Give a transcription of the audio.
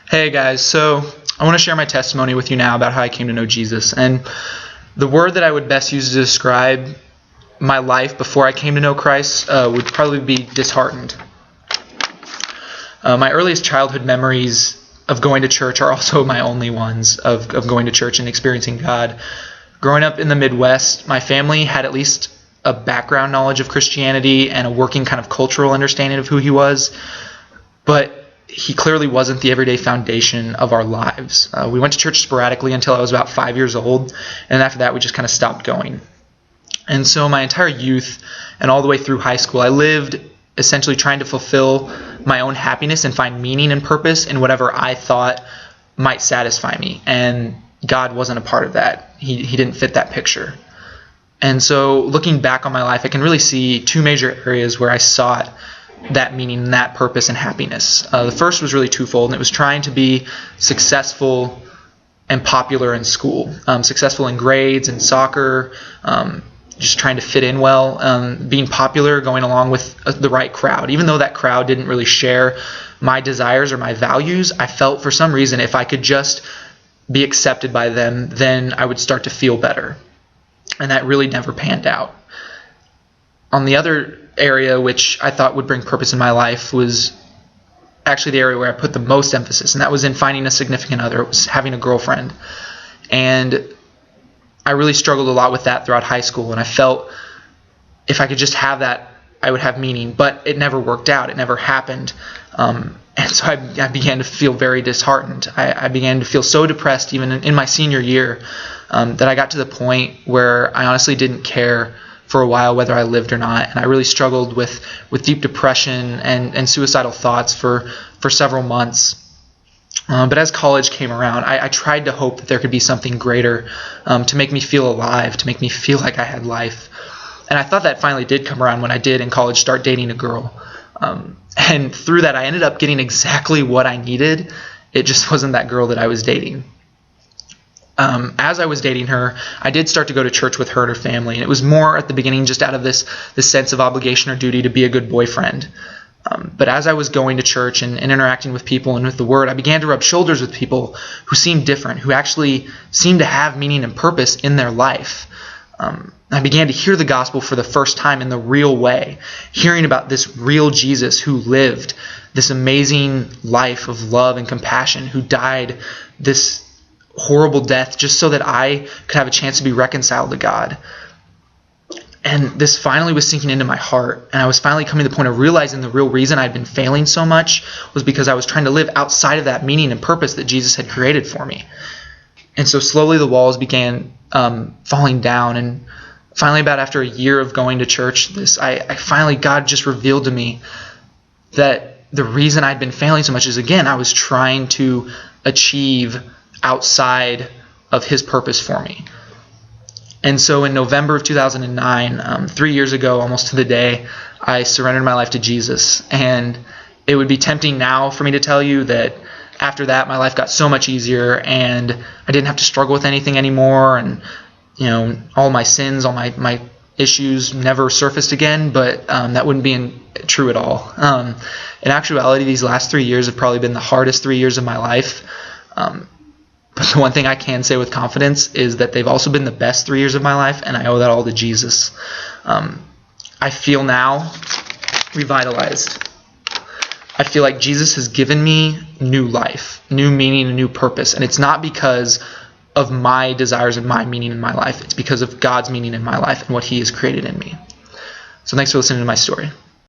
Hey guys, so I want to share my testimony with you now about how I came to know Jesus. And the word that I would best use to describe my life before I came to know Christ would probably be disheartened. My earliest childhood memories of going to church are also my only ones of going to church and experiencing God. Growing up in the Midwest, my family had at least a background knowledge of Christianity and a working kind of cultural understanding of who he was. But he clearly wasn't the everyday foundation of our lives. We went to church sporadically until I was about 5 years old, and after that we just kind of stopped going. And so my entire youth and all the way through high school, I lived essentially trying to fulfill my own happiness and find meaning and purpose in whatever I thought might satisfy me. And God wasn't a part of that. He didn't fit that picture. And so looking back on my life, I can really see two major areas where I sought that meaning, that purpose, and happiness. The first was really twofold, and it was trying to be successful and popular in school. Successful in grades and soccer, just trying to fit in well, being popular, going along with the right crowd. Even though that crowd didn't really share my desires or my values, I felt for some reason if I could just be accepted by them, then I would start to feel better. And that really never panned out. On the other area which I thought would bring purpose in my life was actually the area where I put the most emphasis, and that was in finding a significant other. It was having a girlfriend. And I really struggled a lot with that throughout high school, and I felt if I could just have that, I would have meaning. But it never worked out. It never happened. And so I began to feel very disheartened. I began to feel so depressed even in my senior year that I got to the point where I honestly didn't care for a while whether I lived or not. And I really struggled with deep depression and suicidal thoughts for several months. But as college came around, I tried to hope that there could be something greater to make me feel alive, to make me feel like I had life. And I thought that finally did come around when I did in college start dating a girl. And through that, I ended up getting exactly what I needed. It just wasn't that girl that I was dating. As I was dating her, I did start to go to church with her and her family. And it was more at the beginning just out of this sense of obligation or duty to be a good boyfriend. But as I was going to church and interacting with people and with the Word, I began to rub shoulders with people who seemed different, who actually seemed to have meaning and purpose in their life. I began to hear the gospel for the first time in the real way, hearing about this real Jesus who lived this amazing life of love and compassion, who died this horrible death just so that I could have a chance to be reconciled to God. And this finally was sinking into my heart, and I was finally coming to the point of realizing the real reason I'd been failing so much was because I was trying to live outside of that meaning and purpose that Jesus had created for me. And so slowly the walls began falling down, and finally about after a year of going to church, God just revealed to me that the reason I'd been failing so much is, again, I was trying to achieve outside of his purpose for me. And so in November of 2009, 3 years ago, almost to the day, I surrendered my life to Jesus. And it would be tempting now for me to tell you that after that, my life got so much easier and I didn't have to struggle with anything anymore. And, all my sins, all my issues never surfaced again, but that wouldn't be true at all. In actuality, these last 3 years have probably been the hardest 3 years of my life. But the one thing I can say with confidence is that they've also been the best 3 years of my life, and I owe that all to Jesus. I feel now revitalized. I feel like Jesus has given me new life, new meaning, and new purpose. And it's not because of my desires and my meaning in my life. It's because of God's meaning in my life and what he has created in me. So thanks for listening to my story.